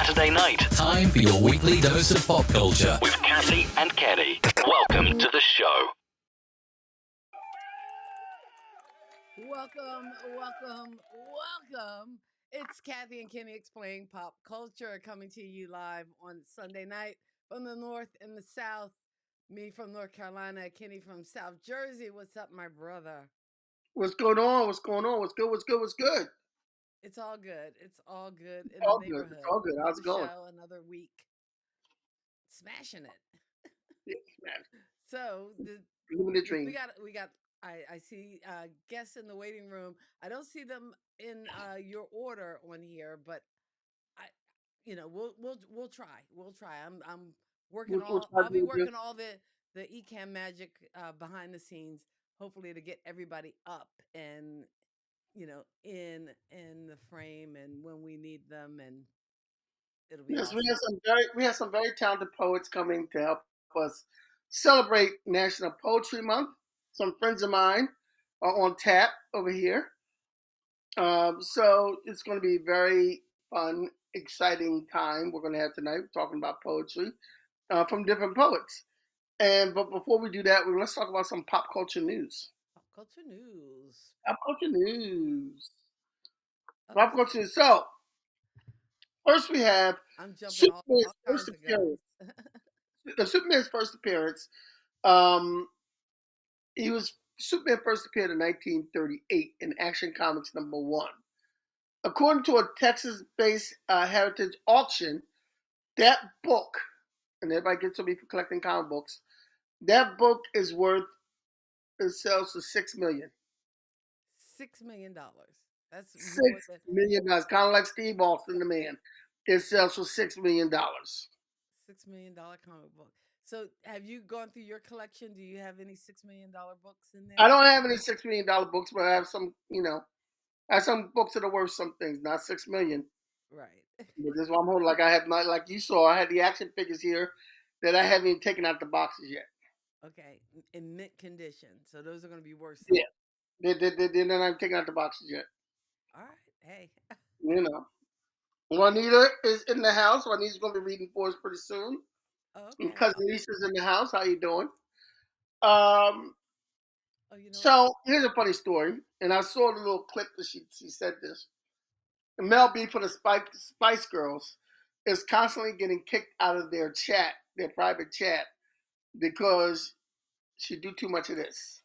Saturday night. Time for your weekly dose of pop culture with Cassie and Kenny. Welcome to the show. Welcome. It's Kathy and Kenny Explain Pop Culture coming to you live on Sunday night from the North and the South. Me from North Carolina, Kenny from South Jersey. What's up, my brother? What's going on? What's good? It's all good. It's all good in All the good. neighborhood. It's all good. How's it going? Show, another week. Smashing it. Yeah, man. So Living the dream. we got I see guests in the waiting room. I don't see them in your order on here, but we'll try. I'm working I'll be working all the ECAM magic behind the scenes, hopefully to get everybody up and in the frame and when we need them, and it'll be awesome. We have some very talented poets coming to help us celebrate National Poetry Month. Some friends of mine are on tap over here. So it's going to be a very fun, exciting time we're going to have tonight talking about poetry from different poets. But before we do that, let's talk about some pop culture news. Pop culture news. So, first we have I'm jumping Superman's all kinds of guns. Superman's first appearance. Superman first appeared in 1938 in Action Comics #1. According to a Texas-based heritage auction, that book, and everybody gets to me for collecting comic books, that book it sells for $6 million. $6 million. That's $6 million. Kind of like Steve Austin, the man. It sells for $6 million. $6 million comic book. So, have you gone through your collection? Do you have any $6 million books in there? I don't have any $6 million books, but I have some. I have some books that are worth some things, not $6 million. Right. But this is what I'm holding. Like I have like you saw, I had the action figures here that I haven't even taken out the boxes yet. Okay, in mint condition. So those are going to be worth. Yeah, they're not taking out the boxes yet. All right. Hey. Juanita is in the house. Juanita's going to be reading for us pretty soon. Okay. Cousin Lisa's in the house. How you doing? So here's a funny story, and I saw the little clip that she said this. Mel B for the Spice Girls is constantly getting kicked out of their private chat, because she do too much of this.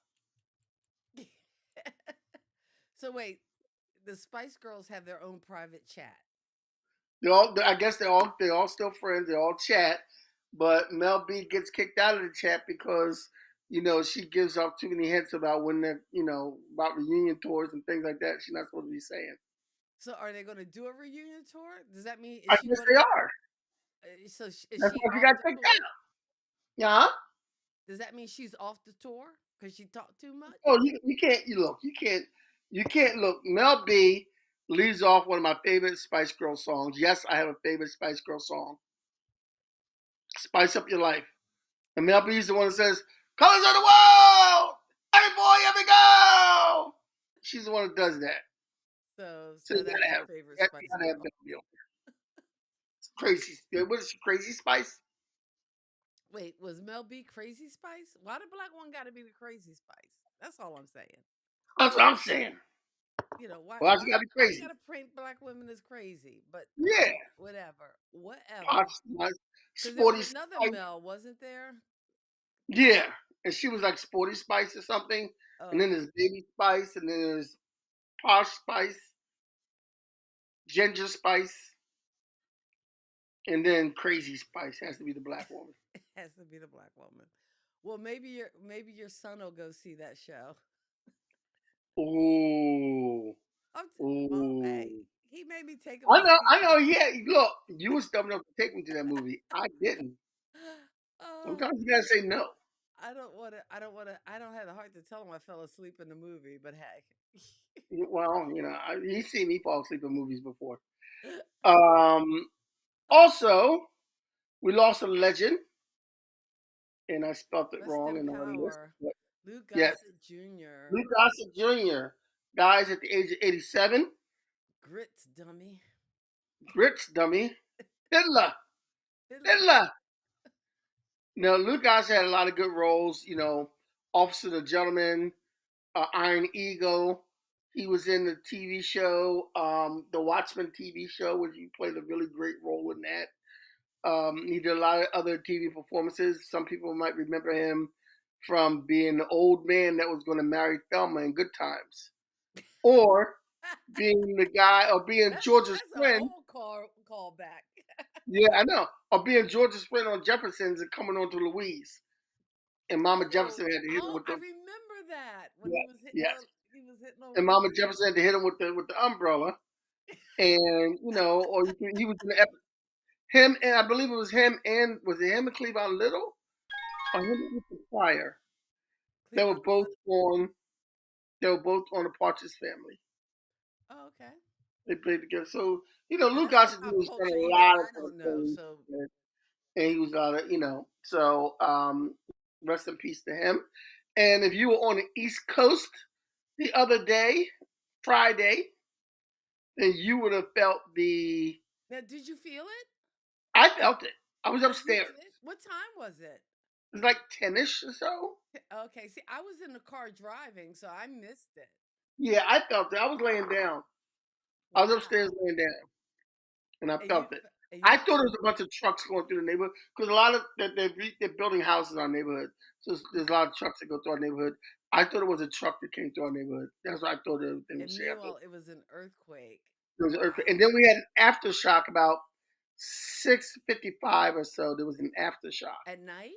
So wait, the Spice Girls have their own private chat. I guess they're all still friends. They all chat, but Mel B gets kicked out of the chat because she gives off too many hints about when they're about reunion tours and things like that. She's not supposed to be saying. So are they going to do a reunion tour? Does that mean? I guess they are. So that's why she got kicked out. Yeah. Does that mean she's off the tour because she talked too much? Oh, you can't. You can't look. Mel B leads off one of my favorite Spice Girl songs. Yes, I have a favorite Spice Girl song. Spice Up Your Life. And Mel B is the one that says, "Colors of the world, every boy, every girl." She's the one that does that. So that's your favorite Spice Girl. It's crazy. What is she, Crazy Spice? Wait, was Mel B Crazy Spice? Why the black one got to be the Crazy Spice? That's all I'm saying. That's what I'm saying. Why she got to be crazy? Why got to paint black women as crazy? But yeah, whatever. Because there was another Mel, wasn't there? Yeah, and she was like Sporty Spice or something. Oh. And then there's Baby Spice, and then there's Posh Spice, Ginger Spice, and then Crazy Spice has to be the black woman. It has to be the black woman. Well, maybe your son will go see that show. Ooh. Well, hey, he made me take him. I know. Yeah, look, you was dumb enough to take me to that movie. I didn't. Sometimes you gotta say no. I don't have the heart to tell him I fell asleep in the movie, but hey. Well, he's seen me fall asleep in movies before. Also, we lost a legend, and I spelled it wrong in the list. Lou Gossett Jr. Lou Gossett Jr. dies at the age of 87. Grits dummy. Hitler. Hitler. Hitler. No, Luke Gossett had a lot of good roles. You know, Officer the Gentleman, Iron Eagle. He was in the TV show, the Watchmen TV show, where he played a really great role in that. He did a lot of other TV performances. Some people might remember him from being the old man that was going to marry Thelma in Good Times, or being the guy, or being George's That's an friend. old call back. Yeah, I know. Or being George's friend on Jefferson's and coming on to Louise. And Mama Jefferson had to hit him with I the remember that when yeah, he was hitting yes. he was hitting on And Mama Jefferson had to hit him with the umbrella. And you know, or he was in the him and I believe it was him and was it him and Cleavon Little or him and Mr. Pryor. They were Cleveland. both on. They were both on the Partridge Family. Oh, okay. They played together. So you know, Now Luke that's some Gossett pop was done culture a even lot of I don't know. things, So and he was you know. So rest in peace to him. And if you were on the East Coast the other day, Friday, then you would have felt the. now, did you feel it? I felt it. I was You upstairs. did? What time was it? It was like 10ish or so. Okay. See, I was in the car driving, so I missed it. Yeah, I felt it. I was laying down. I was upstairs laying down, and I And felt it. and I thought it was a bunch of trucks going through the neighborhood because a lot of they're building houses in our neighborhood, so there's a lot of trucks that go through our neighborhood. I thought it was a truck that came through our neighborhood. That's what I thought everything was and saying. meanwhile, it was an earthquake. There was an earthquake, and then we had an aftershock about 6:55 or so. There was an aftershock. At night?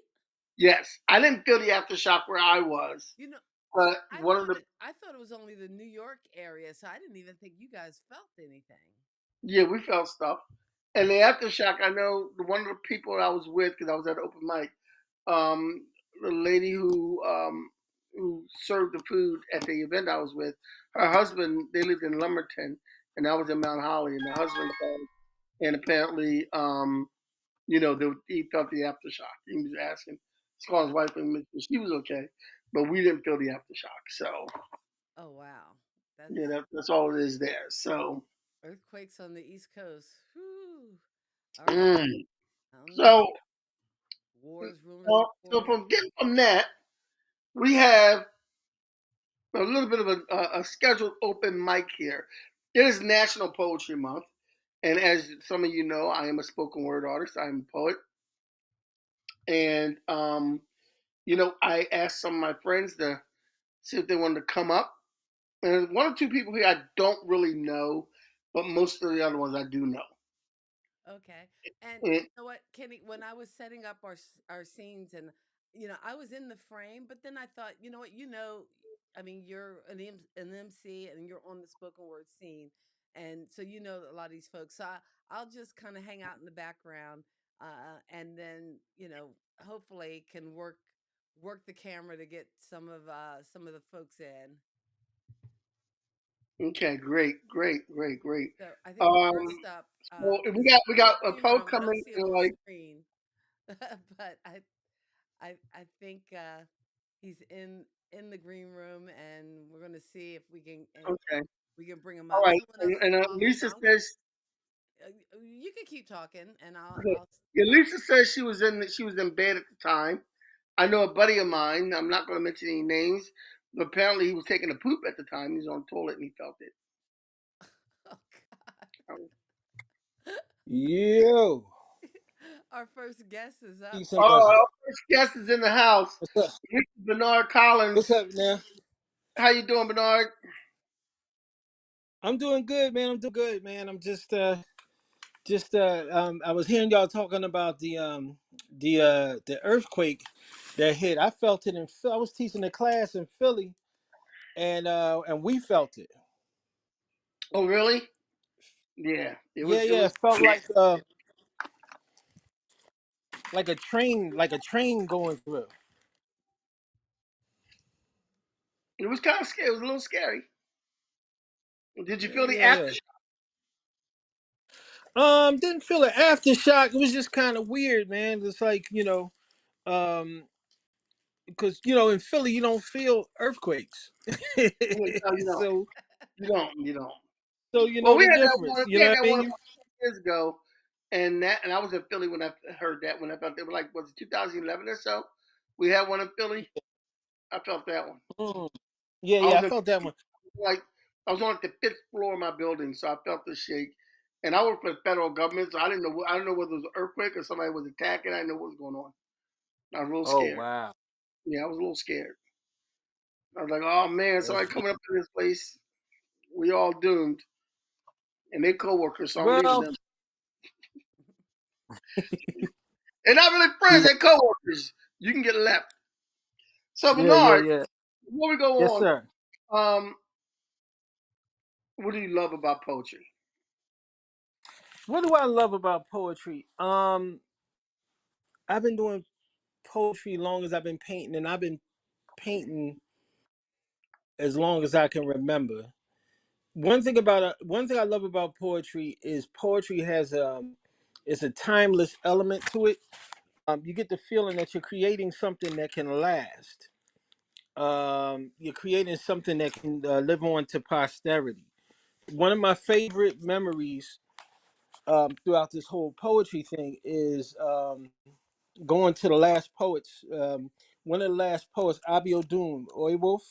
Yes, I didn't feel the aftershock where I was, You know, see, but one of the I thought it was only the New York area, so I didn't even think you guys felt anything. yeah, we felt stuff. And the aftershock, I know one of the people I was with because I was at an open mic, the lady who served the food at the event I was with, her husband, they lived in Lumberton, and I was in Mount Holly, and the husband called, and apparently, you know, he felt the aftershock. He was asking, he called his wife, and she was okay, but we didn't feel the aftershock. So, Oh wow, that's yeah, that's all it is there. So, earthquakes on the East Coast. Whew. All right, mm. I don't know. so, Wars, rumors, so reports. from that, we have a little bit of a scheduled open mic here. It is National Poetry Month, and as some of you know, I am a spoken word artist. I am a poet, and you know, I asked some of my friends to see if they wanted to come up, and there's one or two people here I don't really know, but most of the other ones I do know. Okay. And And, you know what, Kenny, when I was setting up our scenes and I was in the frame, but then I thought, you know what, I mean, you're an MC and you're on the spoken word scene. And so a lot of these folks. So I'll just kind of hang out in the background and then, hopefully can work the camera to get some of the folks in. okay, great. So I think Um, first up so is we in the got a green poet room. I don't coming see him in on like screen. But I think he's in the green room, and we're gonna see if okay, we can bring him all up. right. Someone else is And talking, so Lisa says you can keep talking, and okay. I'll Yeah, Lisa says she was in bed at the time. I know a buddy of mine. I'm not going to mention any names, but apparently he was taking a poop at the time. He was on the toilet and he felt it. oh God. Um, Yo, Our first guest is up. peace and blessings. our first guest is in the house. What's up? This is Bernard Collins. What's up now? How you doing, Bernard? I'm doing good, man. I'm doing good, man. I'm I was hearing y'all talking about the earthquake that hit. I felt it in Philly. I was teaching a class in Philly, and we felt it. Oh, really? Yeah, it was. It Yeah. was. It felt like a train going through. It was kind of scary. It was a little scary. Did you feel the Yeah. aftershock? Didn't feel an aftershock. It was just kind of weird, man. It's like, um, because in Philly you don't feel earthquakes. No, you don't. so You don't. You don't. so Well, the difference. we You know had what I that one mean? about 2 years ago, And I was in Philly when I heard that. When I felt it was like, was it 2011 or so? We had one in Philly. I felt that one. Mm. Yeah, I yeah, I was in, felt that one. like, I was on like the 5th floor of my building, so I felt the shake. And I worked for the federal government, so I didn't know. I didn't know whether it was an earthquake or somebody was attacking. I didn't know what was going on. I was a little Oh scared. wow, Yeah, I was a little scared. I was like, oh man, that's somebody good. coming up to this place. We all doomed. And they coworkers, so I'm leaving Well, them. They're not really friends, yeah, they're coworkers. You can get left. So yeah, yeah, Bernard, yeah. before we go Yes, on, sir. um, what do you love about poetry? What do I love about poetry? I've been doing poetry long as I've been painting, and I've been painting as long as I can remember. One thing I love about poetry is poetry has it's a timeless element to it. You get the feeling that you're creating something that can last. You're creating something that can live on to posterity. One of my favorite memories throughout this whole poetry thing is going to the last poets. One of the last poets, Abiodun Oiwolf.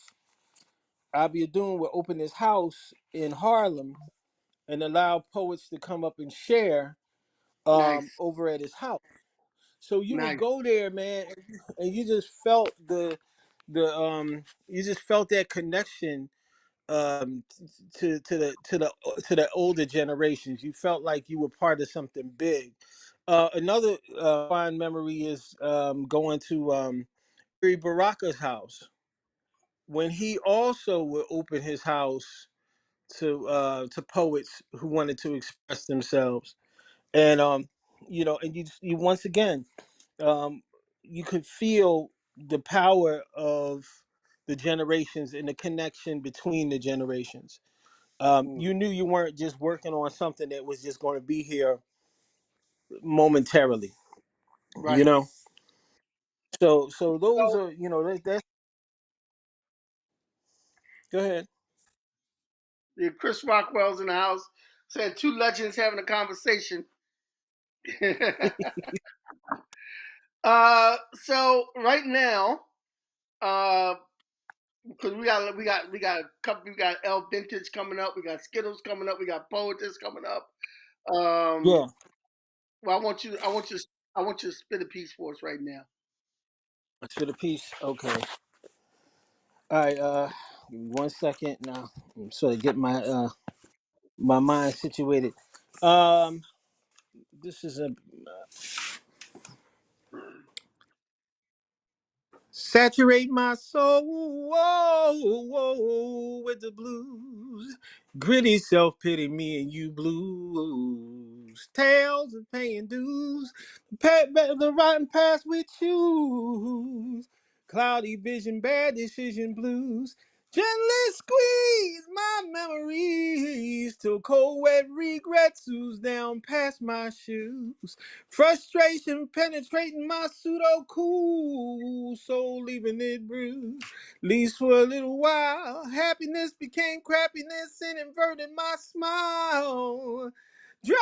Abiodun would open his house in Harlem and allow poets to come up and share Nice, over at his house. So you would nice. go there, man, and you just felt the you just felt that connection to the older generations. You felt like you were part of something big. Another fine memory is going to Uri Baraka's house when he also would open his house to poets who wanted to express themselves. And and you once again, um, you could feel the power of the generations and the connection between the generations. Mm, You knew you weren't just working on something that was just going to be here momentarily, you right. know. So those So are that's. Go ahead. yeah, Chris Rockwell's in the house saying two legends having a conversation. So right now, uh, because we got a couple, we got L Vintage coming up, we got Skittles coming up, we got POETYSS coming up. Yeah, Well, I want you to spit a piece for us right now. let's for the piece. Okay. All right. Give me 1 second now. I'm sort of get my mind situated. Um, this is a saturate my soul whoa, whoa, with the blues. Gritty self pity, me and you blues. Tales of paying dues. The rotten past we choose. Cloudy vision, bad decision blues. Gently squeeze my memories till cold wet regrets ooze down past my shoes. Frustration penetrating my pseudo cool soul, leaving it bruised. Least for a little while, happiness became crappiness and inverted my smile. Drown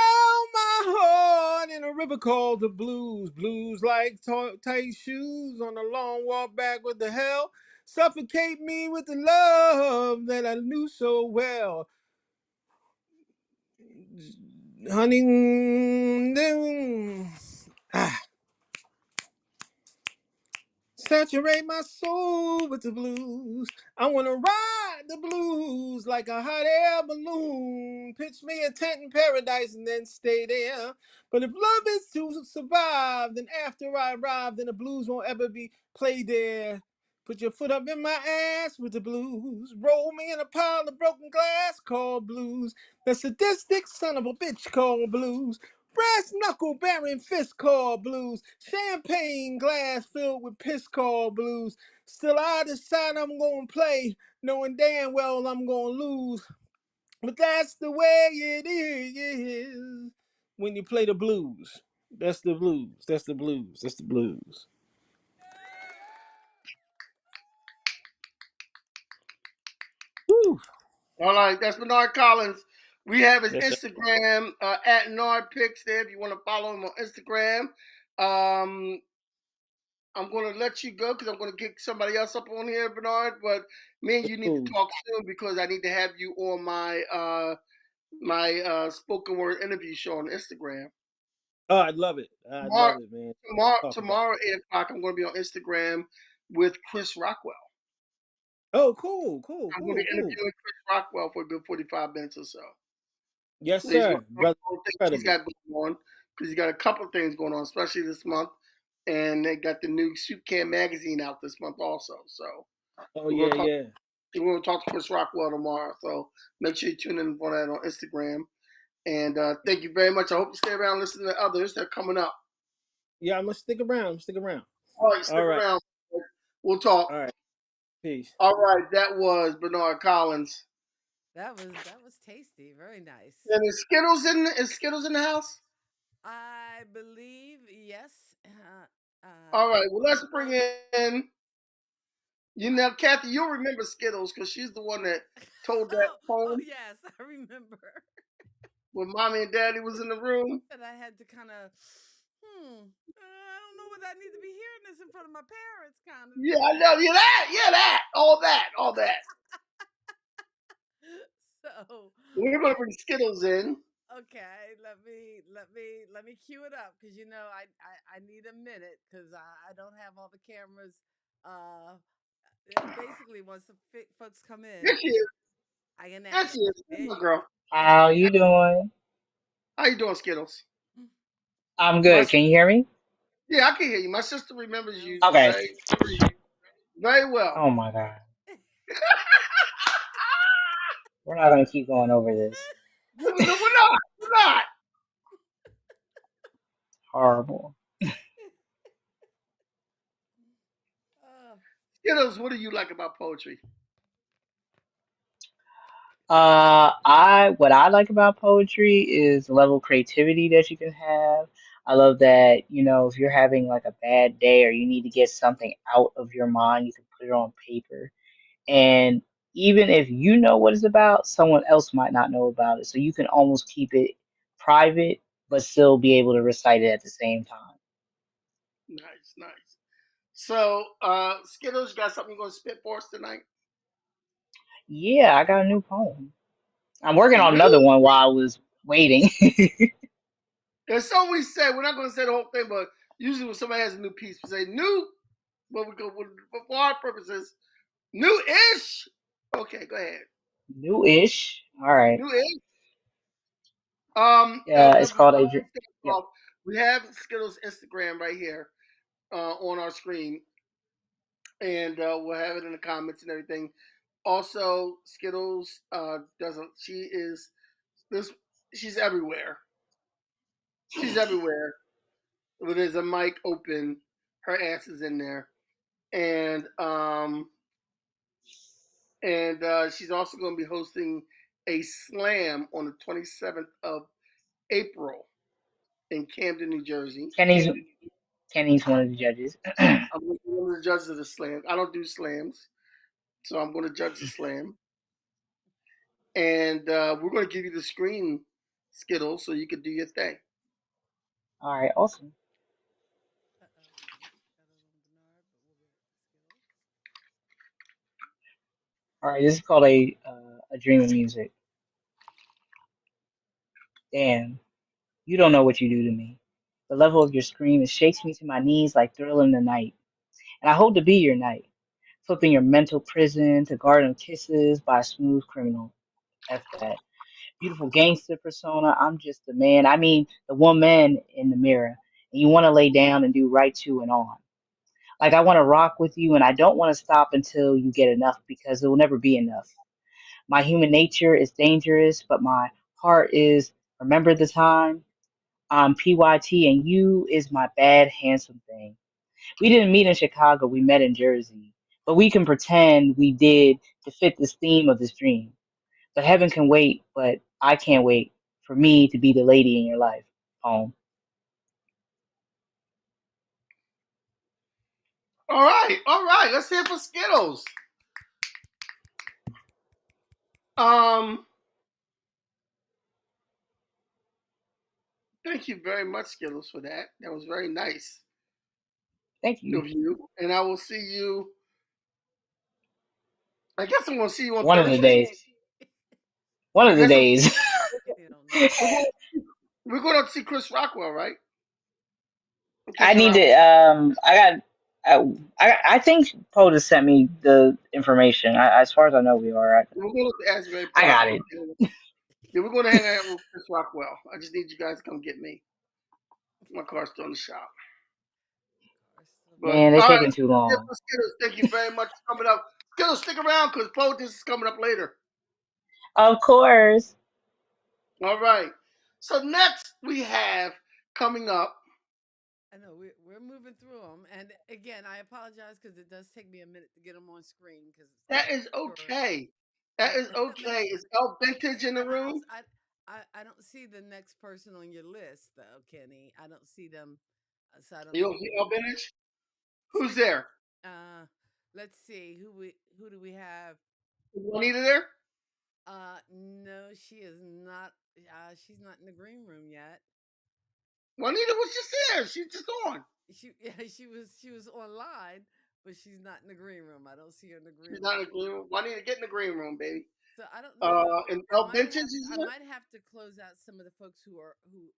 my heart in a river called the blues. Blues like tight shoes on a long walk back with the hell. Suffocate me with the love that I knew so well. Honey, ah. Saturate my soul with the blues. I wanna ride the blues like a hot air balloon. Pitch me a tent in paradise and then stay there. But if love is to survive, then after I arrive, then the blues won't ever be played there. Put your foot up in my ass with the blues. Roll me in a pile of broken glass called blues. The sadistic son of a bitch called blues. Brass knuckle bearing fist called blues. Champagne glass filled with piss called blues. Still I decide I'm gonna play, knowing damn well I'm gonna lose. But that's the way it is when you play the blues. That's the blues. That's the blues. That's the blues. Woo. All right, that's Bernard Collins We have his Yes, sir. Instagram at NardPix there if you want to follow him on Instagram. I'm going to let you go because I'm going to get somebody else up on here, Bernard. But me and you need to Cool. talk soon because I need to have you on my spoken word interview show on Instagram. Oh, I'd love it. I'd love it, man. Tomorrow, 8 o'clock, I'm going to be on Instagram with Chris Rockwell. Oh, cool. I'm going to be interviewing Chris Rockwell for a good 45 minutes or so. Yes, So sir. Brother, he's got going on because he's got a couple of things going on, especially this month. And they got the new Soup Can magazine out this month also. So we're going to talk to Chris Rockwell tomorrow. So make sure you tune in for that on Instagram. And thank you very much. I hope you stay around and listen to the others that are coming up. Yeah, I'm going to stick around. All right, stick around. We'll talk. All right. Peace. All right, that was Bernard Collins. That was tasty. Very nice. And is Skittles in the house? I believe yes. All right. Well, let's bring in. Kathy, you'll remember Skittles because she's the one that told that poem. Oh yes, I remember. When Mommy and Daddy was in the room. And I had to kind of, I don't know whether I need to be hearing this in front of my parents, kind of. Yeah, I know. That. All that. So we're gonna bring Skittles in. Okay, let me cue it up because I need a minute because I don't have all the cameras. Basically, once the folks come in, there she is. I can There she is. Hey, girl. How you doing? How you doing, Skittles? I'm good. Can you hear me? Yeah, I can hear you. My sister remembers you Okay. very well. Oh my God. We're not gonna keep going over this. No, we're not. We're not. Horrible. Skittles, what do you like about poetry? What I like about poetry is the level of creativity that you can have. I love that, if you're having like a bad day or you need to get something out of your mind, you can put it on paper. And even if you know what it's about, someone else might not know about it. So you can almost keep it private, but still be able to recite it at the same time. Nice. So, Skittles, you got something you're going to spit for us tonight? Yeah, I got a new poem. I'm working on another one while I was waiting. There's something we said. We're not going to say the whole thing, but usually when somebody has a new piece, we say new, but we go for our purposes, new-ish. Okay, go ahead. New-ish. All right. New-ish. Yeah, it's called a. Yep. We have Skittles' Instagram right here on our screen, and we'll have it in the comments and everything. Also, Skittles she's everywhere. She's everywhere. When there's a mic open, her ass is in there, and she's also going to be hosting a slam on the 27th of April in Camden, New Jersey. Kenny's one of the judges. I'm one of the judges of the slam. I don't do slams, so I'm going to judge the slam. And we're going to give you the screen, Skittles, so you can do your thing. All right, awesome. All right, this is called a dream of music. Damn, you don't know what you do to me. The level of your scream, it shakes me to my knees like Thrill in the night. And I hope to be your knight, flipping your mental prison to garden of kisses by a smooth criminal. F that. Beautiful gangster persona. I'm just the man. I mean, the woman in the mirror. And you want to lay down and do right to and on. Like I want to rock with you and I don't want to stop until you get enough because it will never be enough. My human nature is dangerous, but my heart is remember the time? I'm PYT and you is my bad handsome thing. We didn't meet in Chicago, we met in Jersey. But we can pretend we did to fit this theme of this dream. But heaven can wait, but I can't wait for me to be the lady in your life. Home. All right. Let's hear for Skittles. Thank you very much, Skittles, for that. That was very nice Thank you. of you. And I will see you. I guess I'm going to see you on One of the Thursday. days. One I of the guess days. You don't know. we're going to see Chris Rockwell, right? I Chris need to. Rockwell. I think POETYSS sent me the information. As far as I know, we are. We're going to Asbury I Park. got it. Yeah, we're going to hang out with Chris Rockwell. I just need you guys to come get me. My car's still in the shop. But Man, they're all right, taking too long. Skittles, thank you very much for coming up. Skittles, stick around because POETYSS is coming up later. Of course. All right. So next we have coming up. I know we're moving through them, and again, I apologize because it does take me a minute to get them on screen because That is okay. That is okay. Is El Vintage in the room? I don't see the next person on your list though, Kenny. I don't see them, so I don't You know. don't see El Vintage? Who's See, there? let's see who do we have? Is Juanita there? No, she is not. She's not in the green room yet. Juanita was just there. She's just on. She was online, but she's not in the green room. I don't see her in the green She's room. not in the green room. Juanita, get in the green room, baby. So I don't know. And El Vintage is I there? might have to close out some of the folks who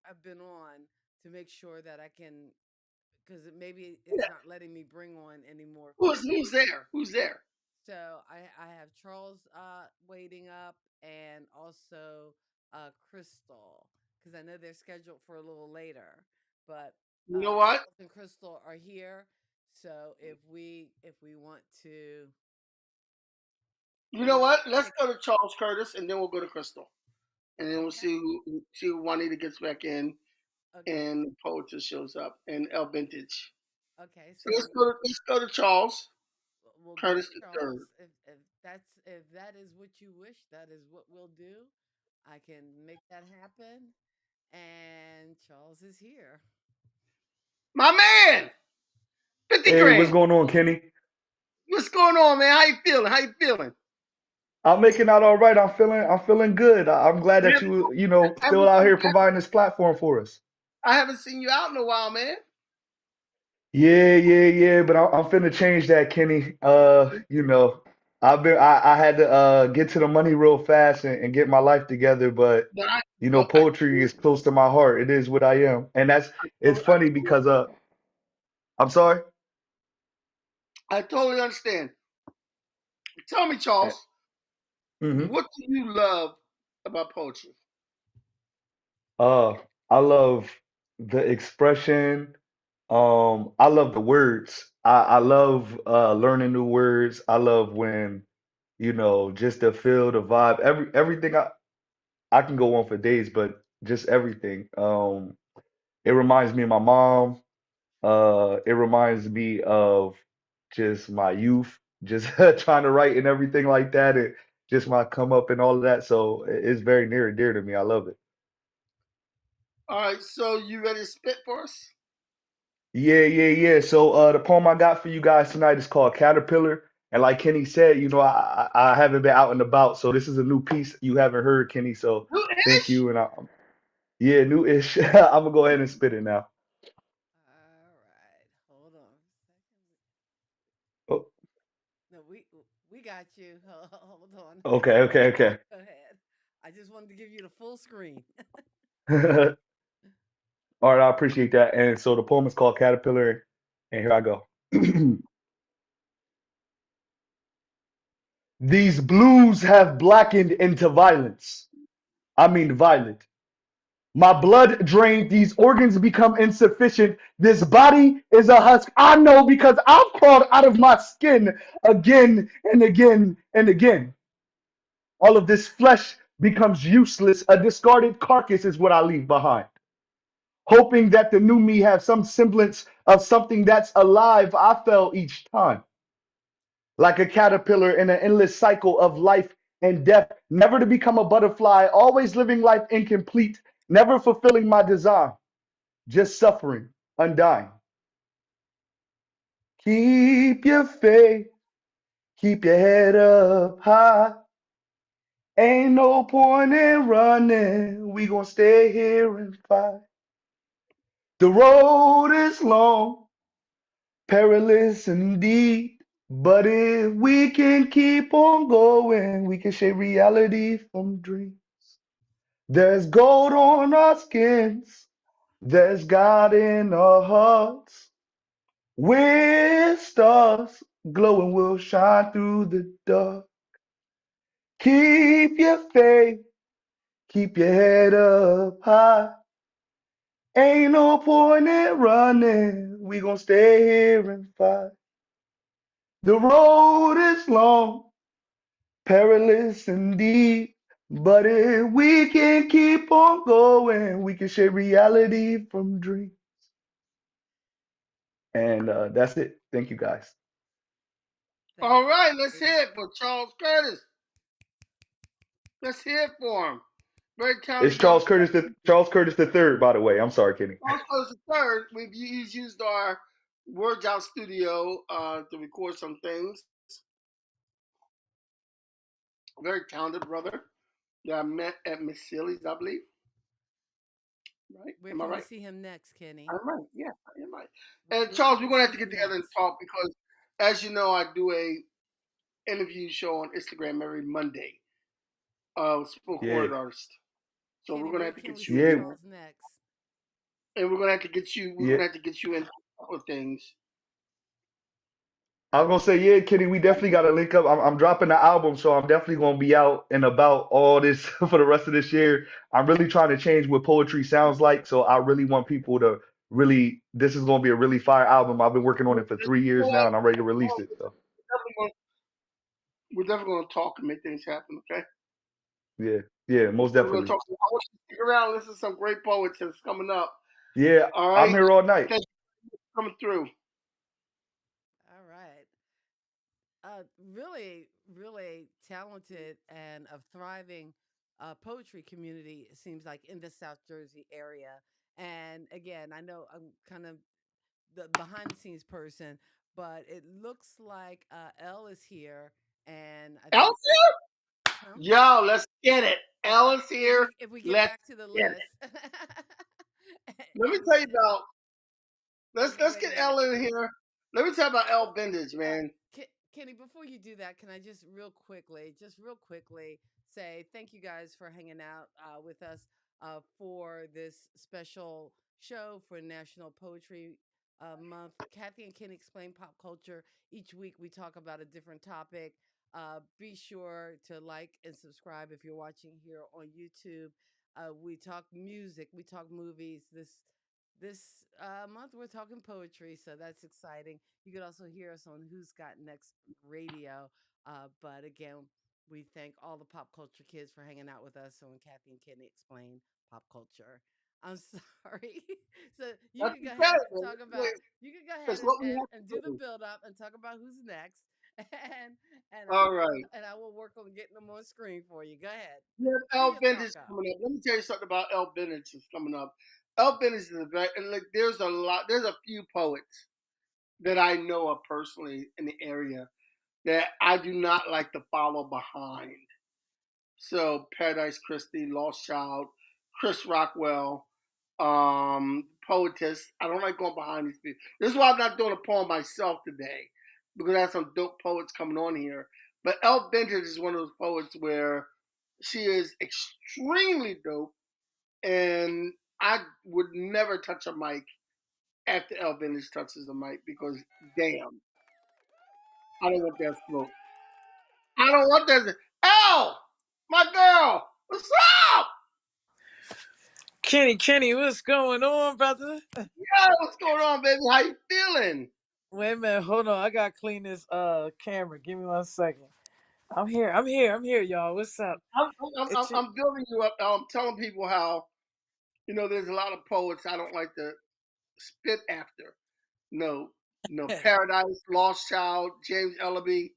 have been on to make sure that I can, because maybe it's not letting me bring on anymore. Who's there? Who's there? So I have Charles waiting up, and also Crystal, because I know they're scheduled for a little later. But You know what? Charles and Crystal are here. So if we want to, You know what? Let's go to Charles Curtis and then we'll go to Crystal. And then we'll see who Juanita gets back in and POETYSS shows up and El Vintage. Okay, So let's go to Charles we'll go Curtis to the Charles. third. If that is what you wish, that is what we'll do. I can make that happen. And Charles is here. My man, 50 Hey, grand. what's going on, Kenny? What's going on, man? How you feeling? How you feeling? I'm making out all right. I'm feeling good. I'm glad that Really? you still out here providing this platform for us. I haven't seen you out in a while, man. Yeah. But I'm finna change that, Kenny. I had to get to the money real fast and get my life together. But But I poetry is close to my heart. It is what I am, and it's funny because I'm sorry. I totally understand. Tell me, Charles, Mm-hmm. what do you love about poetry? Uh, I love the expression. I love the words. I love learning new words. I love when, just the feel, the vibe, everything. I can go on for days, but just everything. It reminds me of my mom. It reminds me of just my youth, just trying to write and everything like that, and just my come up and all of that. So it's very near and dear to me. I love it. All right, so you ready to spit for us? Yeah. So the poem I got for you guys tonight is called Caterpillar. And like Kenny said, I haven't been out and about, so this is a new piece you haven't heard, Kenny. So thank New-ish? you. And yeah, new-ish. I'm gonna go ahead and spit it now. All right, hold on a second. Oh, No, we got you. Hold on. okay. Go ahead. I just wanted to give you the full screen. All right, I appreciate that. And so the poem is called Caterpillar, and here I go. These blues have blackened into violence. I mean violent. My blood drained, these organs become insufficient. This body is a husk. I know because I've crawled out of my skin again and again and again. All of this flesh becomes useless. A discarded carcass is what I leave behind. Hoping that the new me has some semblance of something that's alive, I fell each time. Like a caterpillar in an endless cycle of life and death, never to become a butterfly, always living life incomplete, never fulfilling my design. Just suffering, undying. Keep your faith, keep your head up high. Ain't no point in running, we gonna stay here and fight. The road is long, perilous indeed. But if we can keep on going, we can shape reality from dreams. There's gold on our skins, there's God in our hearts. We're stars glowing, will shine through the dark. Keep your faith, keep your head up high. Ain't no point in running, we gon' stay here and fight. The road is long, perilous indeed. But if we can keep on going, we can shape reality from dreams. And that's it. Thank you guys. Thank All right, let's you. hear it for Charles Curtis. Let's hear it for him. Very It's talented young man. Charles Curtis the third, by the way. I'm sorry, Kenny. Charles Curtis the third. He's used our Words Out studio to record some things. Very talented brother that I met at Miss Sealy's, I believe. Right? Where Am I can we right? see him next, Kenny? I'm right. Yeah, I am right. And Where Charles, can we're we gonna have see to get him together and next? talk because, as you know, I do a interview show on Instagram every Monday. Spoken Yeah, word artist. So Kenny, we're gonna where have to can we get you see in yeah, there, Charles next? and we're gonna have to get you. We're yeah. gonna have to get you in a couple of things. I was gonna say, yeah, Kenny, we definitely gotta link up. I'm dropping the album, so I'm definitely gonna be out and about all this for the rest of this year. I'm really trying to change what poetry sounds like, so I really want people to really. This is gonna be a really fire album. I've been working on it for You 3 years know now, what? and I'm ready to release it. So We're definitely gonna talk and make things happen. Okay. yeah, yeah, most We're gonna definitely. talk. I want you to stick around and listen to some great poets that's coming up. Yeah, All I'm right. here all night. Thank you for coming through. All right. Really, really talented and a thriving poetry community, it seems like, in the South Jersey area. And again, I know I'm kind of the behind the scenes person, but it looks like Elle is here. And I think, Elle's here. huh? Yo, let's get it. Elle's here. If we get Let's back to the get it. list, Let me and tell you about. Let's wait get a minute. Elle in here. Let me tell you about Elle Well, Vintage, uh, man. Kenny, before you do that, can I just real quickly say thank you guys for hanging out with us for this special show for National Poetry Month. Kathy and Kenny explain pop culture. Each week we talk about a different topic. Be sure to like and subscribe if you're watching here on YouTube. We talk music, we talk movies. This month we're talking poetry, so that's exciting. You could also hear us on Who's Got Next Radio. But again, we thank all the pop culture kids for hanging out with us on Kathy and Kenny Explain Pop Culture. I'm sorry. So you That's can go okay, ahead and man. talk about you can go ahead It's what we and have do to the do. build up and talk about who's next. And All right. I will work on getting them on screen for you. Go ahead. We have Do Elle your talk Vintage up. coming up. Let me tell you something about Elle Vintage that's coming up. Elle Vintage is a very, and like there's a lot, there's a few poets that I know of personally in the area that I do not like to follow behind. So Paradise Christie, Lost Child, Chris Rockwell, Poetess. I don't like going behind these people. This is why I'm not doing a poem myself today, because I have some dope poets coming on here. But Elle Vintage is one of those poets where she is extremely dope, and I would never touch a mic after Elle Vintage touches the mic because damn, I don't want that smoke. I don't want that. Elle, my girl, what's up? Kenny, what's going on, brother? Yo, what's going on, baby? How you feeling? Wait a minute, hold on. I gotta clean this camera. Give me 1 second. I'm here, y'all. What's up? It's your... I'm building you up. I'm telling people how, there's a lot of poets I don't like to spit after. No, no, Paradise, Lost Child, James Ellaby,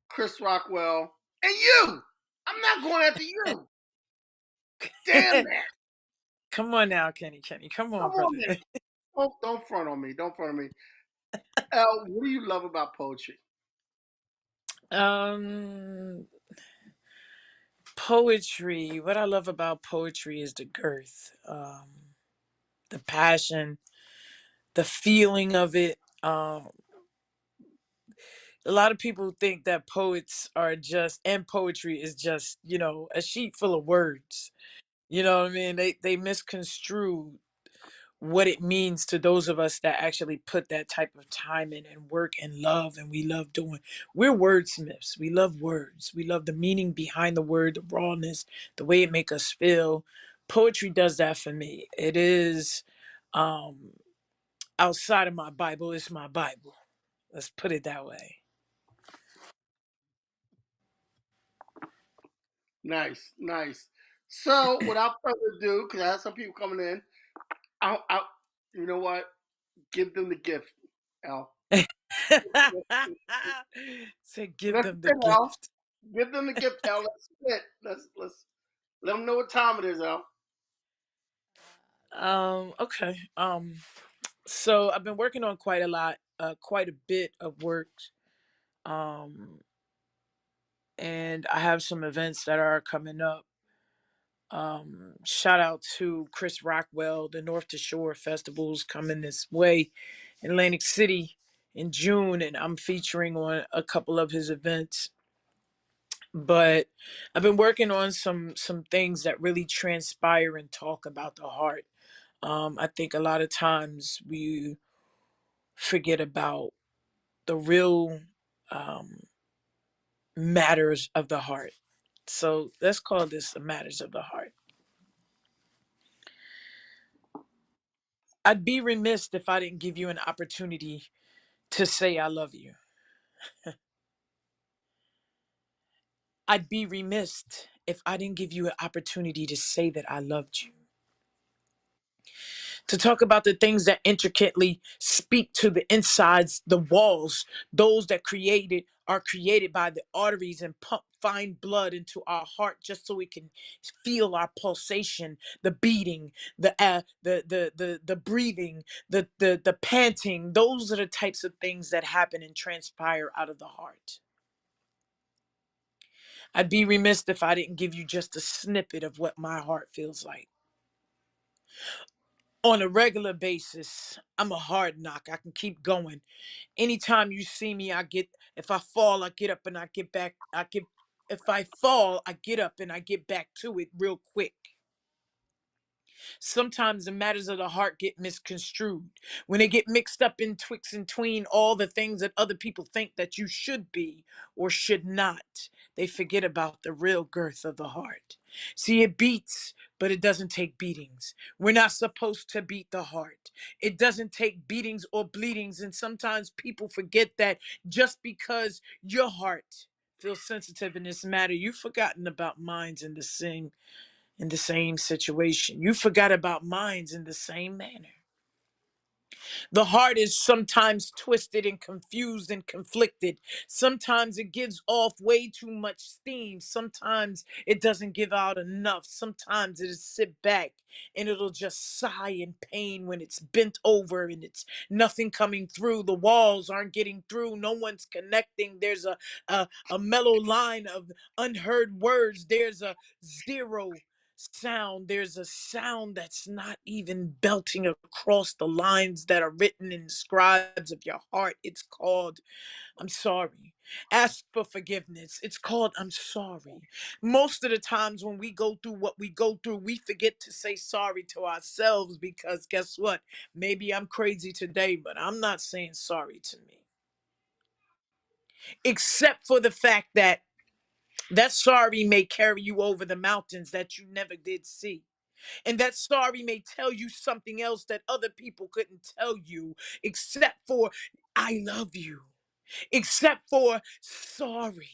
Chris Rockwell, and you. I'm not going after you. Damn that. Come on now, Kenny. Come Come on, on, brother. man. Don't front on me. Don't front on me. Elle, what do you love about poetry? um Poetry. What I love about poetry is the girth, the passion, the feeling of it. A lot of people think that poets are just, and poetry is just, a sheet full of words. You know what I mean? They misconstrue what it means to those of us that actually put that type of time in and work and love, and we love doing. We're wordsmiths. We love words. We love the meaning behind the word, the rawness, the way it make us feel. Poetry does that for me. It is um outside of my Bible, it's my Bible. Let's put it that way. Nice, nice. So, without further ado, because I have some people coming in, I'll, you know what? Give them the gift, Al. To give Let's them the spit, Al. gift. Give them the gift, Al. Let's spit. Let's let them know what time it is, Al. Okay. So I've been working on quite a bit of work. Um, and I have some events that are coming up. Shout out to Chris Rockwell. The North to Shore Festival's coming this way in Atlantic City in June, and I'm featuring on a couple of his events. But I've been working on some things that really transpire and talk about the heart. I think a lot of times we forget about the real um, matters of the heart. So let's call this the matters of the heart. I'd be remiss if I didn't give you an opportunity to say I love you. I'd be remiss if I didn't give you an opportunity to say that I loved you. To talk about the things that intricately speak to the insides, the walls, those that are created by the arteries and pump fine blood into our heart just so we can feel our pulsation, the beating, the breathing, the panting. Those are the types of things that happen and transpire out of the heart. I'd be remiss if I didn't give you just a snippet of what my heart feels like. On a regular basis, I'm a hard knock. I can keep going. Anytime you see me, if I fall, I get up and I get back. If I fall, I get up and I get back to it real quick. Sometimes the matters of the heart get misconstrued when they get mixed up in twixt and tween all the things that other people think that you should be or should not. They forget about the real girth of the heart. See, it beats, but it doesn't take beatings. We're not supposed to beat the heart. It doesn't take beatings or bleedings. And sometimes people forget that just because your heart feels sensitive in this matter, you've forgotten about minds in the same situation. You forgot about minds in the same manner. The heart is sometimes twisted and confused and conflicted. Sometimes it gives off way too much steam. Sometimes it doesn't give out enough. Sometimes it'll sit back and it'll just sigh in pain when it's bent over and it's nothing coming through. The walls aren't getting through. No one's connecting. There's a mellow line of unheard words. There's a zero sound. There's a sound that's not even belting across the lines that are written in the scribes of your heart. It's called I'm sorry. Ask for forgiveness. It's called I'm sorry. Most of the times when we go through what we go through, we forget to say sorry to ourselves because guess what? Maybe I'm crazy today, but I'm not saying sorry to me. Except for the fact that that sorry may carry you over the mountains that you never did see. And that sorry may tell you something else that other people couldn't tell you, except for I love you, except for sorry,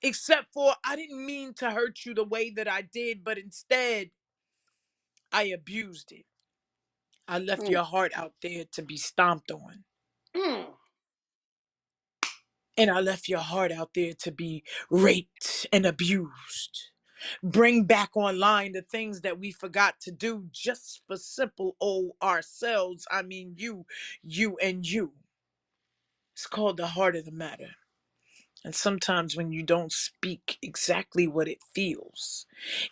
except for I didn't mean to hurt you the way that I did, but instead I abused it. I left Mm, your heart out there to be stomped on. mm. And I left your heart out there to be raped and abused. Bring back online the things that we forgot to do just for simple old ourselves. I mean, you and you. It's called the heart of the matter. And sometimes when you don't speak exactly what it feels,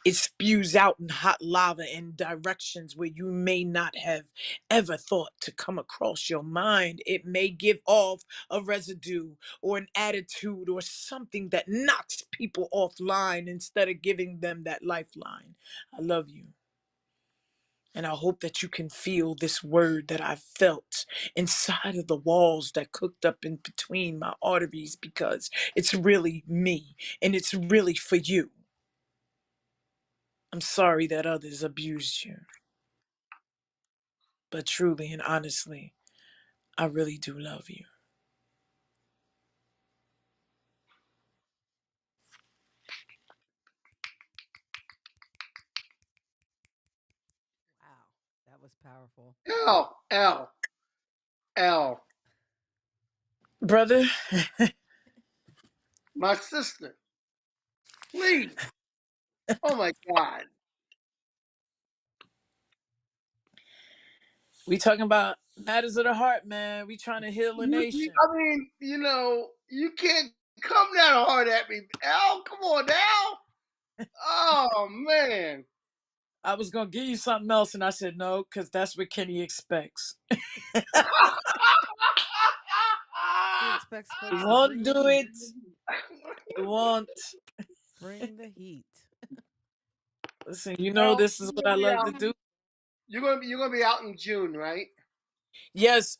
it spews out in hot lava in directions where you may not have ever thought to come across your mind. It may give off a residue or an attitude or something that knocks people offline instead of giving them that lifeline. I love you. And I hope that you can feel this word that I felt inside of the walls that cooked up in between my arteries, because it's really me and it's really for you. I'm sorry that others abused you, but truly and honestly, I really do love you. Wow, that was powerful. L, Brother, my sister, please. Oh my God. we talking about matters of the heart, man. We trying to heal a nation. I mean, you can't come that hard at me. Al, come on, Al. Oh, man. I was going to give you something else, and I said no, because that's what Kenny expects. He expects He folks to won't bring the do heat. it. He won't. Bring the heat. Listen, you know Al, this is what I love to do. you're gonna be out in June, right? Yes,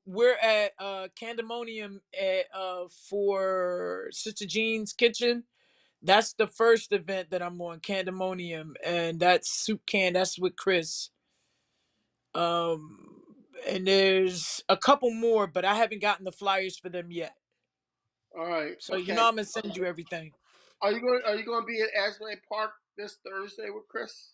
we're at Candemonium at for Sister Jean's Kitchen. That's the first event that I'm on, Candemonium, and that's Soup Can. That's with Chris. Um, and there's a couple more, but I haven't gotten the flyers for them yet. All right. So you know Okay. I'm gonna send you everything. Are you going to be at Asbury Park this Thursday with Chris?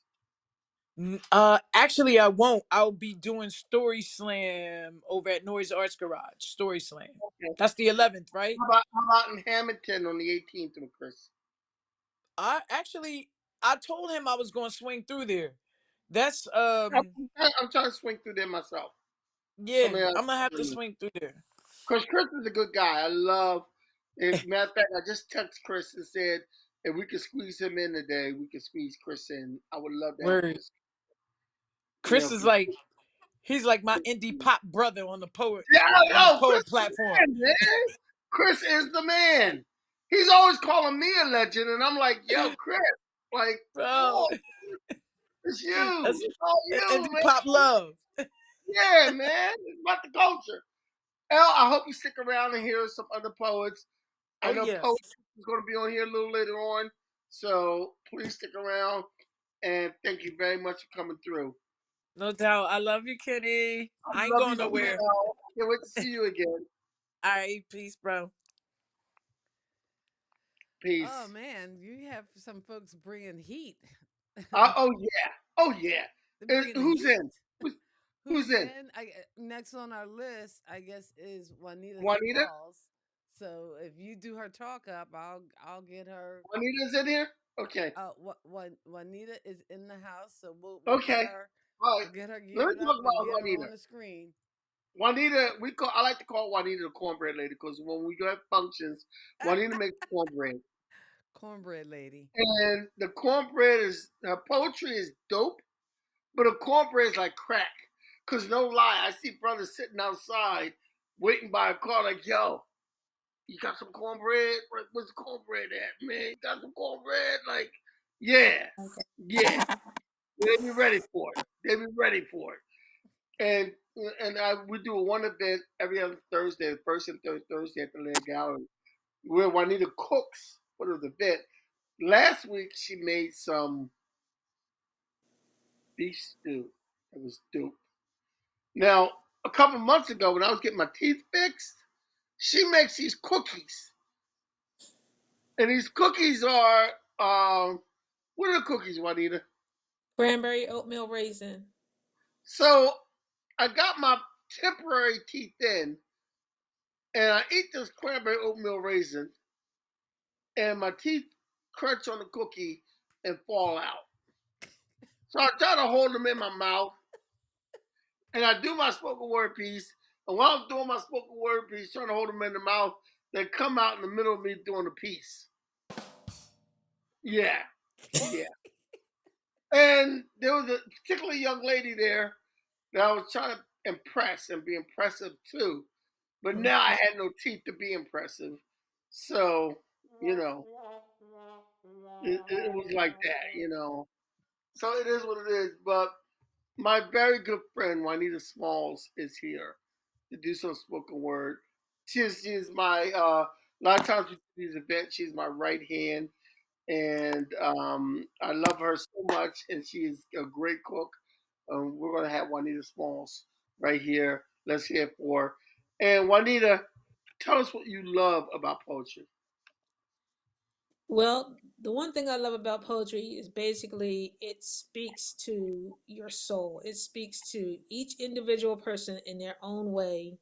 Actually, I won't. I'll be doing Story Slam over at Noise Arts Garage. Story Slam. Okay. That's the 11th, right? How about in Hamilton on the 18th with Chris? I told him I was going to swing through there. That's I'm trying to swing through there myself. yeah, Somebody else. I'm gonna have to swing through there. Because Chris is a good guy. I love. Matter of fact, I just texted Chris and said if we could squeeze him in today, we could squeeze Chris in. I would love to have Word. Chris. Chris is 'Cause- like he's like my indie pop brother on the Chris poet is the platform. man, man. Chris is the man. He's always calling me a legend, and I'm like, yo, Chris, like, come Bro, on, it's you, that's it's all you, indie man. pop love. Yeah, man, it's about the culture. El, I hope you stick around and hear some other poets. I Oh know yes. Poetess is going to be on here a little later on, so please stick around. And thank you very much for coming through. No doubt. I love you, Kenny. I I ain't love you going too, nowhere. El. Can't wait to see you again. All right, peace, bro. Oh Peace. man, you have some folks bringing heat. Oh yeah. Oh yeah. They're bringing the Who's heat. in? Who's, Who's who's in? in? Next on our list, I guess, is Juanita Juanita. Smalls. So if you do her talk up, I'll get her. Juanita's in here. Okay. Juanita is in the house, so we'll get Okay. her. All right. We'll get her Let me geared talk up and about get her Juanita. on the screen. Juanita, I like to call Juanita the cornbread lady because when we go at functions, Juanita makes cornbread. Cornbread lady. And the cornbread her poetry is dope, but her cornbread is like crack. Cause no lie, I see brothers sitting outside waiting by a car like, yo, you got some cornbread? Where's the cornbread at, man? You got some cornbread? Like, yeah, yeah. They be ready for it. They be ready for it. We do one event every other Thursday, the first and third Thursday at the Lair Gallery, where Juanita cooks for the event. Last week she made some beef stew. It was dope. Now, a couple months ago when I was getting my teeth fixed, she makes these cookies. And these cookies are what are the cookies, Juanita? Cranberry oatmeal raisin. So I got my temporary teeth in and I eat this cranberry oatmeal raisin and my teeth crunch on the cookie and fall out. So I try to hold them in my mouth and I do my spoken word piece. And while I'm doing my spoken word piece, trying to hold them in the mouth, that come out in the middle of me doing a piece. Yeah, yeah. And there was a particular young lady there that I was trying to impress and be impressive too. But Mm. now I had no teeth to be impressive. So, you know, it was like that, you know. So it is what it is. But my very good friend Juanita Smalls is here to do some spoken word. She's my a lot of times we do these events. She's my right hand, and I love her so much. And she is a great cook. We're gonna have Juanita Smalls right here. Let's hear it for her. And Juanita, tell us what you love about poetry. Well, the one thing I love about poetry is basically it speaks to your soul. It speaks to each individual person in their own way,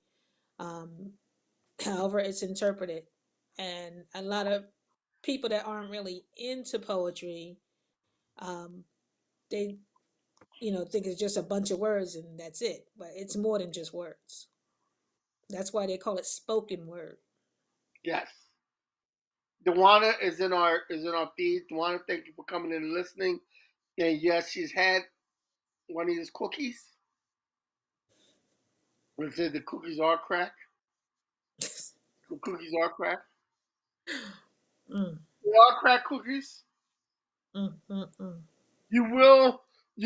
um, however it's interpreted. And a lot of people that aren't really into poetry, um, they think it's just a bunch of words and that's it. But it's more than just words. That's why they call it spoken word. Yes. Dewana is in our feed. Dewana, thank you for coming in and listening. And yes, she's had Juanita's cookies. We said the cookies are crack. The cookies are crack. Mm, They are crack cookies. mm, mm, mm. You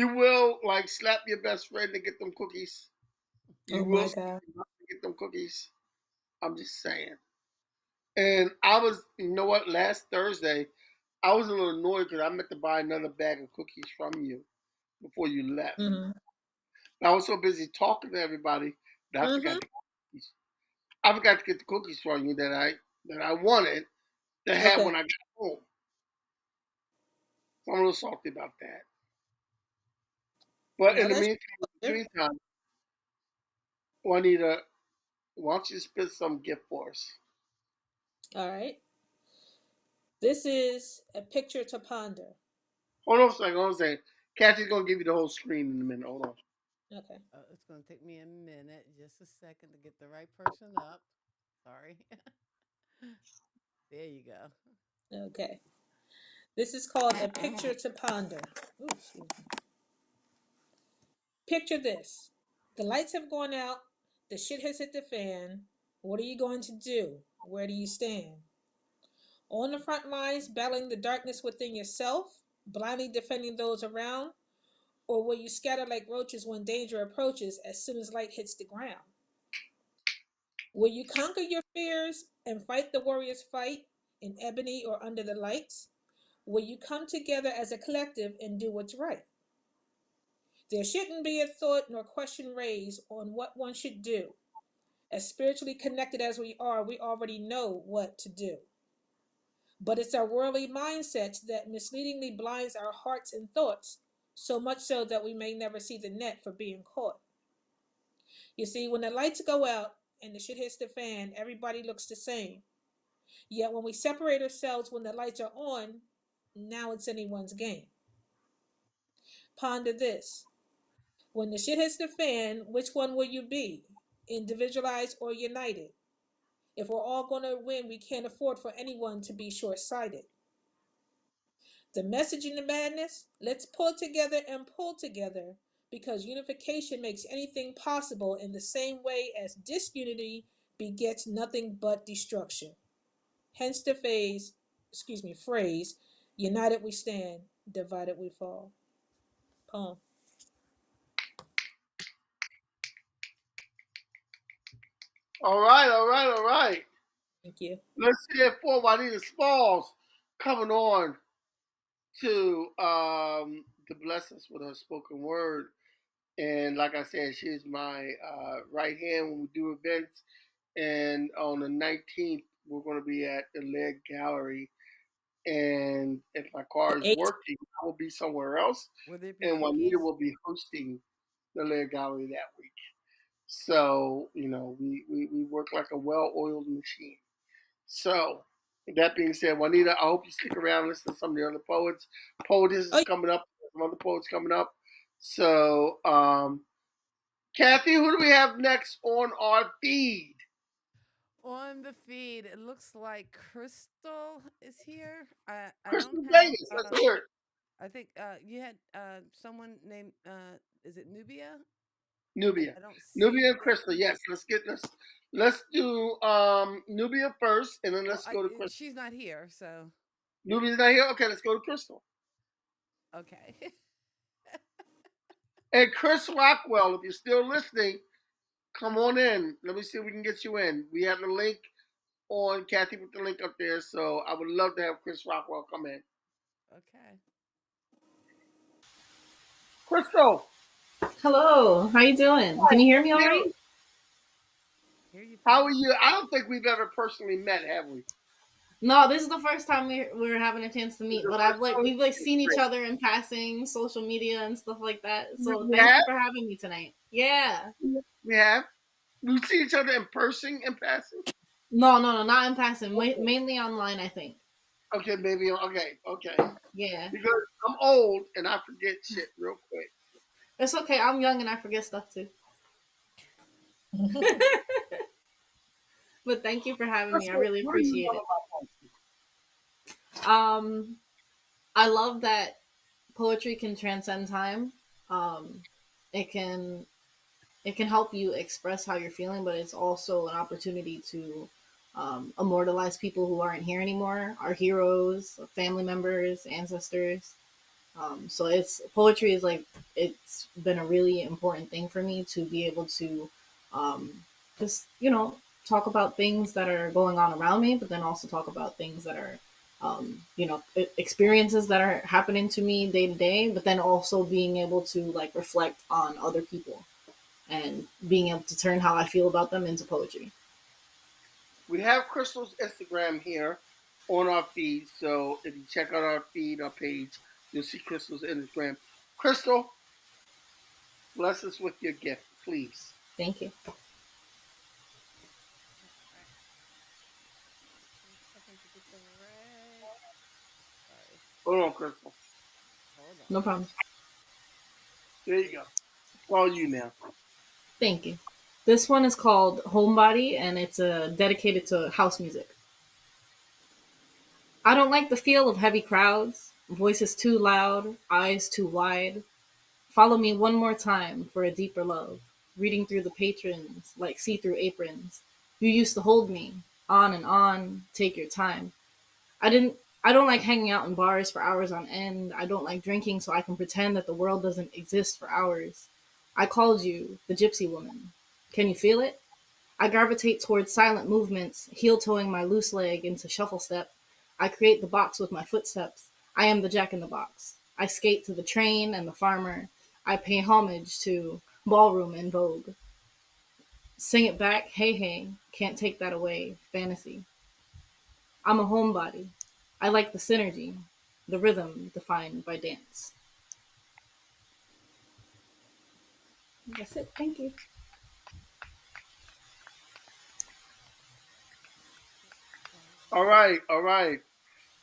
will like slap your best friend to get them cookies. Oh You will my slap God. your mom to get them cookies. I'm just saying. And I was, you know what? Last Thursday, I was a little annoyed because I meant to buy another bag of cookies from you before you left. Mm-hmm. I was so busy talking to everybody that I Mm-hmm. forgot to get the cookies. I forgot to get the cookies from you that I wanted to have Okay. when I got home. So I'm a little salty about that. But in Well, the that's meantime, Juanita, why don't you spit some gift for us? all right. This is a picture to ponder. Hold on a second. Kathy's gonna give you the whole screen in a minute. Hold on. Okay. It's going to take me a minute, just a second to get the right person up. Sorry. There you go. Okay. This is called a picture to ponder. Ooh, excuse me. Picture this. The lights have gone out. The shit has hit the fan. What are you going to do? Where do you stand? On the front lines, battling the darkness within yourself, blindly defending those around? Or will you scatter like roaches when danger approaches as soon as light hits the ground? Will you conquer your fears and fight the warrior's fight in ebony or under the lights? Will you come together as a collective and do what's right? There shouldn't be a thought nor question raised on what one should do. As spiritually connected as we are, we already know what to do. But it's our worldly mindset that misleadingly blinds our hearts and thoughts, so much so that we may never see the net for being caught. You see, when the lights go out and the shit hits the fan, everybody looks the same. Yet when we separate ourselves when the lights are on, now it's anyone's game. Ponder this. When the shit hits the fan, which one will you be? Individualized or united? If we're all going to win, we can't afford for anyone to be short sighted. The message in the madness? Let's pull together and pull together because unification makes anything possible in the same way as disunity begets nothing but destruction. Hence the phrase, united we stand, divided we fall. Poem. All right. Thank you. Let's hear it for Juanita Smalls coming on to bless us with her spoken word. And like I said, she's my right hand when we do events. And on the 19th, we're going to be at the Lead Gallery. And if my car The is eight. working, I will be somewhere else. Will there be And Juanita cookies? will be hosting the Lead Gallery that week. So, we work like a well oiled machine. So, that being said, Juanita, I hope you stick around and listen to some of the other poets. POETYSS is Oh, coming up, some other poets coming up. So, Kathy, who do we have next on our feed? On the feed, it looks like Crystal is here. I don't Crystal have. Davis. Let's hear it. I think you had someone named. Is it Nubia? Nubia. I don't see Nubia and that. Crystal. Yes. Let's do Nubia first, and then Well, let's go to Crystal. she's not here, so Nubia's not here. Okay, let's go to Crystal. okay. And Chris Rockwell, if you're still listening, come on in. Let me see if we can get you in. We have the link on Kathy put the link up there, so I would love to have Chris Rockwell come in. Okay. Crystal, Hello, how you doing? Can you hear me all right? Hear you how fine. are you? I don't think we've ever personally met, have we? No, this is the first time we're having a chance to This is meet, the but first we've like time. seen each other in passing, social media and stuff like that. So We thank have? you for having me tonight. Yeah. We have? We've seen each other in person in passing? No, not in passing. Okay, Mainly online, I think. okay, maybe. Okay. Yeah. Because I'm old and I forget shit real quick. It's okay. I'm young and I forget stuff too. But thank you for having me. I Crystal, really what do you appreciate love it. about poetry? Um, I love that poetry can transcend time. Um, it can it can help you express how you're feeling, but it's also an opportunity to immortalize people who aren't here anymore, our heroes, family members, ancestors. So it's poetry is like it's been a really important thing for me to be able to um, just talk about things that are going on around me, but then also talk about things that are experiences that are happening to me day to day, but then also being able to like reflect on other people and being able to turn how I feel about them into poetry. We have Crystal's Instagram here on our feed. So if you check out our feed, our page, you'll see Crystal's Instagram. Crystal, bless us with your gift, please. Thank you. Right. 1 second to get the right. Sorry. Hold on, Crystal. Hold on. No problem. There you go. It's all you now. Thank you. This one is called Homebody and it's dedicated to house music. I don't like the feel of heavy crowds, voices too loud, eyes too wide. Follow me one more time for a deeper love, reading through the patrons like see through aprons. You used to hold me, on, take your time. I didn't I don't like hanging out in bars for hours on end. I don't like drinking so I can pretend that the world doesn't exist for hours. I called you the gypsy woman. Can you feel it? I gravitate towards silent movements, heel toeing my loose leg into shuffle step. I create the box with my footsteps. I am the jack in the box. I skate to the train and the farmer. I pay homage to ballroom and vogue. Sing it back, hey hey, can't take that away, fantasy. I'm a homebody. I like the synergy, the rhythm defined by dance. That's it. Thank you. All right, all right.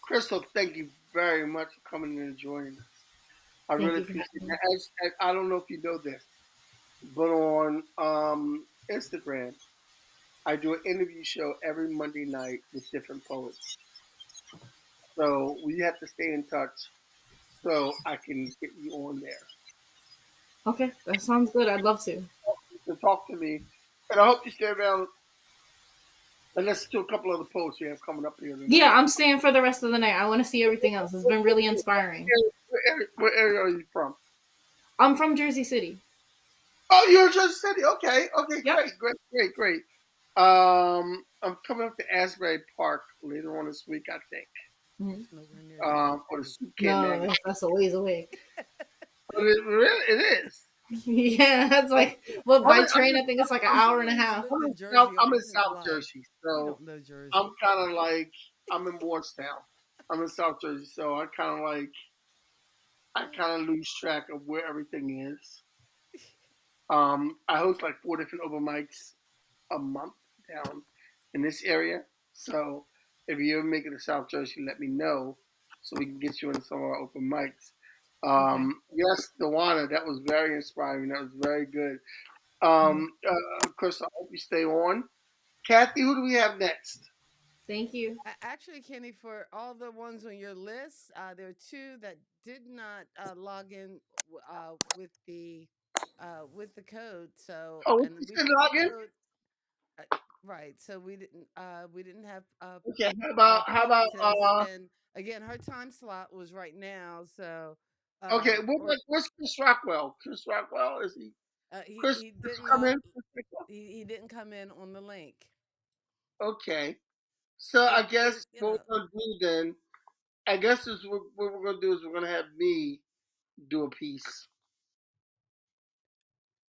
Crystal, thank you very much for coming in and joining us. I Thank really you for appreciate having me. that. I don't know if you know this, but on Instagram, I do an interview show every Monday night with different poets. So we have to stay in touch so I can get you on there. Okay, that sounds good. I'd love to. To talk to me. And I hope you stay around and listen to a couple of the poets we have coming up here tonight. Yeah, I'm staying for the rest of the night. I want to see everything else. It's been really inspiring. Where area are you from? I'm from Jersey City. Oh, you're in Jersey City. Okay, okay, Yep. great. I'm coming up to Asbury Park later on this week, I think. Mm-hmm. Nowhere near Jersey For the City. Soup Can No, magazine. that's a ways away. But it is. Yeah, that's like, well, I'm by in, I'm train, in, I think it's like an As hour and a someone who's half. lived in I'm Jersey in all his South life, Jersey, he so don't know Jersey. I'm kind of like I'm in Wardstown. I'm in South Jersey, so I kind of lose track of where everything is. I host like 4 different open mics a month down in this area. So if you ever make it to South Jersey, let me know so we can get you in some of our open mics. Okay. Yes, Dewana, that was very inspiring. That was very good. Chris, I hope you stay on. Kathy, who do we have next? Thank you. Actually, Kenny, for all the ones on your list, there are two that did not log in with the code. So, Oh, and we we can put the log in. code uh, right. So we didn't have Okay, how about poetess, and again, her time slot was right now. So, okay, or what's Chris Rockwell? Chris Rockwell, is he Chris he didn't come in? he didn't come in on the link. Okay. So I Well, guess you what know. we're gonna do then, I guess is what we're gonna do is we're gonna have me do a piece.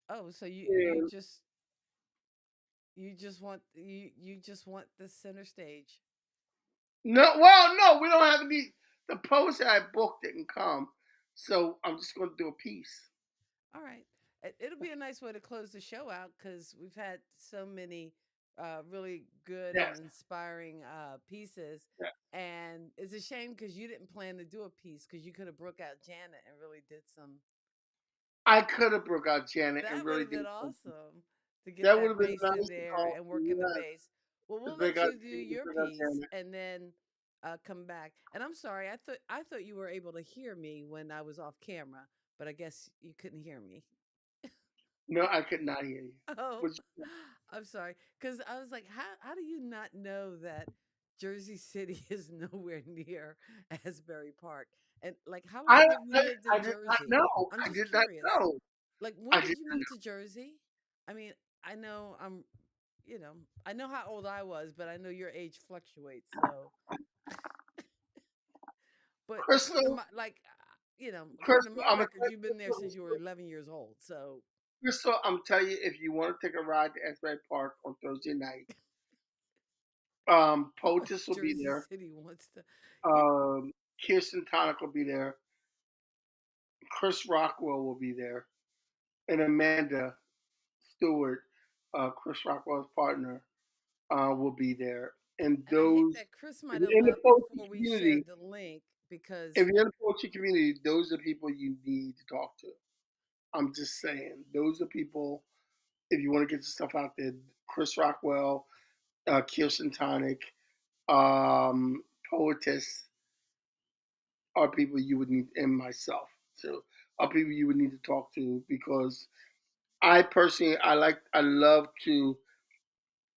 Oh, so And you just want the center stage. no, well, no, we don't have any. The post that I booked didn't come, so I'm just gonna do a piece. All right. It'll be a nice way to close the show out because we've had so many really good and Yes, inspiring pieces. yes. And it's a shame because you didn't plan to do a piece because you could have broke out Janet and really did some. I could have broke out Janet and That would really have did been something. awesome to get That would that have been bass in nice to there call. and working the Yes, bass. Well, to we'll break let out, you do to your break out piece Janet. and then come back. And I'm sorry, I thought you were able to hear me when I was off camera, but I guess you couldn't hear me. No, I could not hear you. Oh, Which, I'm sorry. Because I was like, how do you not know that Jersey City is nowhere near Asbury Park? And like, how I, long have you lived I in did not Jersey? know. I'm I just did not curious. know. Like, I when did did you not move know. to Jersey? I mean, I know I know how old I was, but I know your age fluctuates. So, but according to Crystal, my, according to Crystal, my I'm records, you've been there since you were 11 years old. So, Crystal, I'm telling you, if you want to take a ride to Asbury Park on Thursday night, POETYSS will be Jersey there. City wants to. Yeah. Kirsten Tonic will be there. Chris Rockwell will be there, and Amanda Stewart, Chris Rockwell's partner, will be there. And And I hate those, that Chris if might have you're in the left poetry before we community, shared the link because if you're in the poetry community, those are people you need to talk to. I'm just saying, those are people. If you want to get your stuff out there, Chris Rockwell, Kirsten Tonic, Poetess are people you would need, and myself too, are people you would need to talk to because I personally, I love to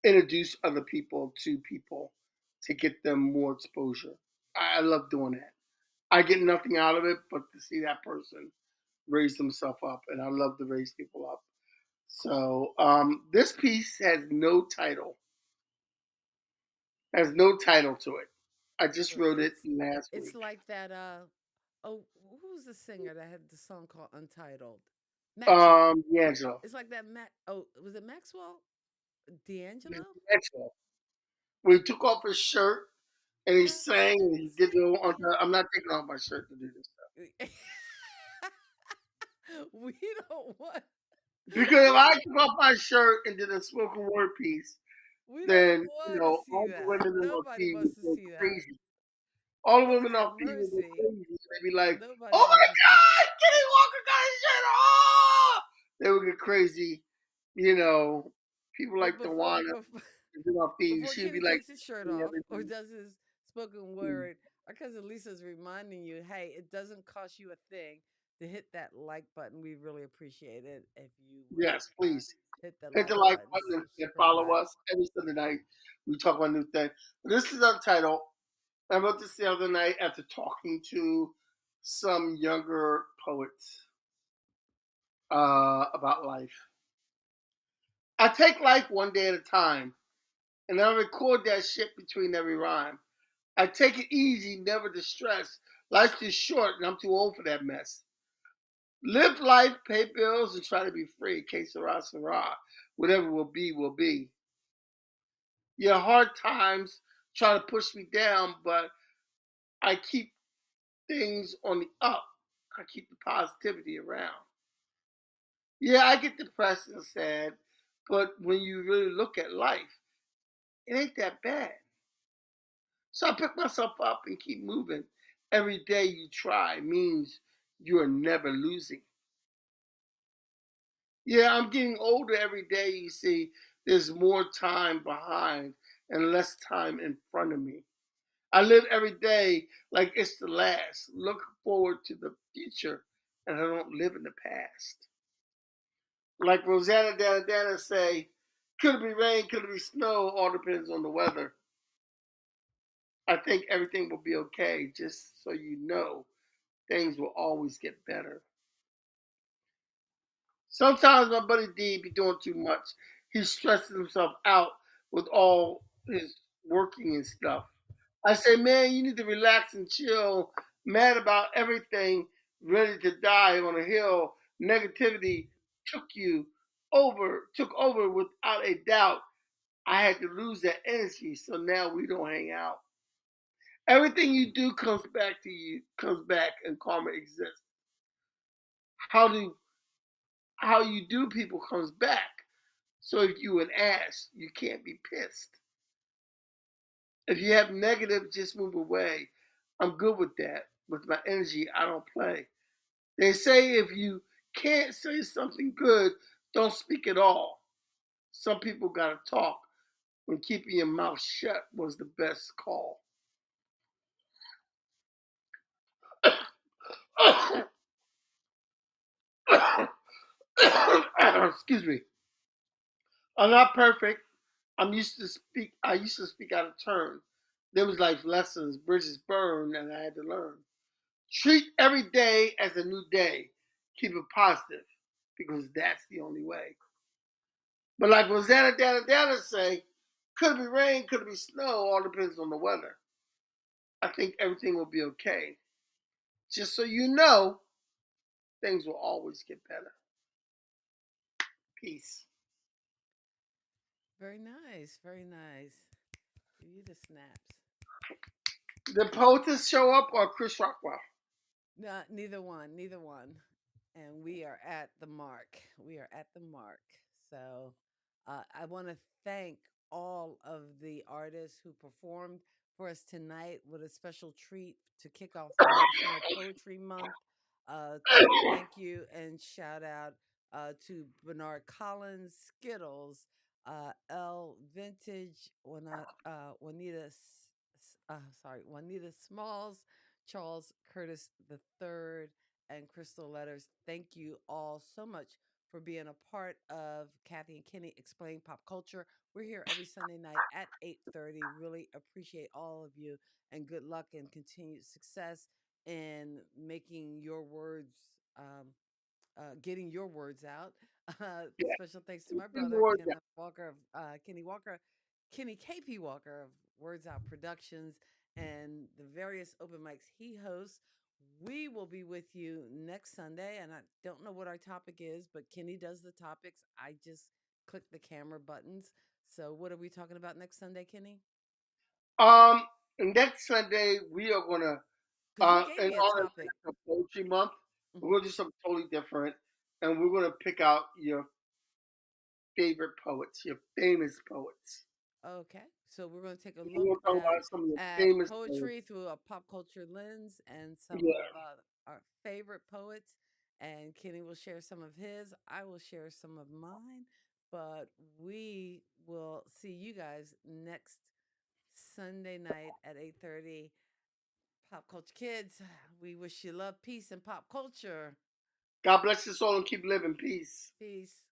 introduce other people to get them more exposure. I love doing that. I get nothing out of it but to see that person raise themselves up, and I love to raise people up. So this piece has no title to it. I just well, wrote it last it's week. like that. Oh, who was the singer that had the song called Untitled? Maxwell. D'Angelo. It's like that. Oh, was it Maxwell? D'Angelo? D'Angelo. When he took off his shirt and he Just sang and he did the saying. I'm not taking off my shirt to do this stuff. We don't want. Because if We I don't. took off my shirt and did a spoken word piece, We don't then want to see all the that. women on Nobody TV wants would to go see that. crazy. All the Lord women have on TV would go mercy. crazy. They'd be like, Nobody "Oh wants my to see. God, Kenny Walker got his shirt off!" They would get crazy. You know, people But like Tawana is on TV. before She'd be Kenny like, takes his shirt "Doing off or everything." does his spoken word, our cousin Lisa's reminding you, hey, it doesn't cost you a thing to hit that like button. We really appreciate it if you would Yes, please. hit the Hit like the like button, button and follow subscribe. us every Sunday night. We talk about new things. This is Untitled. I wrote this the other night after talking to some younger poets about life. I take life one day at a time, and I record that shit between every rhyme. I take it easy, never distress. Life's too short, and I'm too old for that mess. Live life, pay bills, and try to be free. Que sera, sera. Whatever will be, will be. Yeah, hard times try to push me down, but I keep things on the up. I keep the positivity around. Yeah, I get depressed and sad, but when you really look at life, it ain't that bad. So I pick myself up and keep moving. Every day you try means you are never losing. Yeah, I'm getting older every day, you see, there's more time behind and less time in front of me. I live every day like it's the last. Look forward to the future, and I don't live in the past. Like Rosanna Dana say, could it be rain, could it be snow? All depends on the weather. I think everything will be okay, just so you know, things will always get better. Sometimes my buddy D be doing too much. He stresses himself out with all his working and stuff. I say, man, you need to relax and chill. Mad about everything, ready to die on a hill. Negativity took over without a doubt. I had to lose that energy, so now we don't hang out. Everything you do comes back to you, comes back, and karma exists. How do how you do people comes back. So if you an ass, you can't be pissed. If you have negative, just move away. I'm good with that. With my energy, I don't play. They say if you can't say something good, don't speak at all. Some people gotta talk when keeping your mouth shut was the best call. Excuse me. I'm not perfect. I used to speak out of turn. There was life lessons, bridges burned, and I had to learn. Treat every day as a new day. Keep it positive, because that's the only way. But like Rosanna Dana say, could it be rain, could it be snow, all depends on the weather. I think everything will be okay. Just so you know, things will always get better. Peace. Very nice. Very nice. Give you the snaps. Did POETYSS show up or Chris Rockwell? No, neither one. Neither one. And we are at the mark. We are at the mark. So I want to thank all of the artists who performed for us tonight with a special treat to kick off National Poetry Month. Thank you and shout out to Bernard Collins, Skittles, ELLEVINTAGE, Juanita Smalls, Charles Curtis III, and Crystal Letters. Thank you all so much for being a part of Kathy and Kenny Explain Pop Culture. We're here every Sunday night at 8:30. Really appreciate all of you and good luck and continued success in making your words, getting your words out. Special thanks to my brother, Kenny KP Walker of Words Out Productions and the various open mics he hosts. We will be with you next Sunday, and I don't know what our topic is, but Kenny does the topics. I just click the camera buttons. So, what are we talking about next Sunday, Kenny? Next Sunday we are gonna, Because you gave in me a honor topic. of Poetry Month, we're gonna do something totally different, and we're gonna pick out your favorite poets, your famous poets. Okay, so we're going to take a We're look gonna talk about some of your at famous poetry poets. through a pop culture lens and some Yeah. of our favorite poets. And Kenny will share some of his. I will share some of mine. But we will see you guys next Sunday night at 8:30. Pop Culture Kids, we wish you love, peace, and pop culture. God bless us all and keep living. Peace. Peace.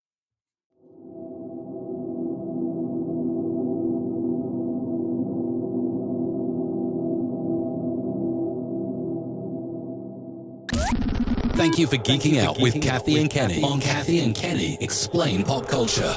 Thank you for geeking out with Kathy and Kenny on Kathy and Kenny Explain Pop Culture.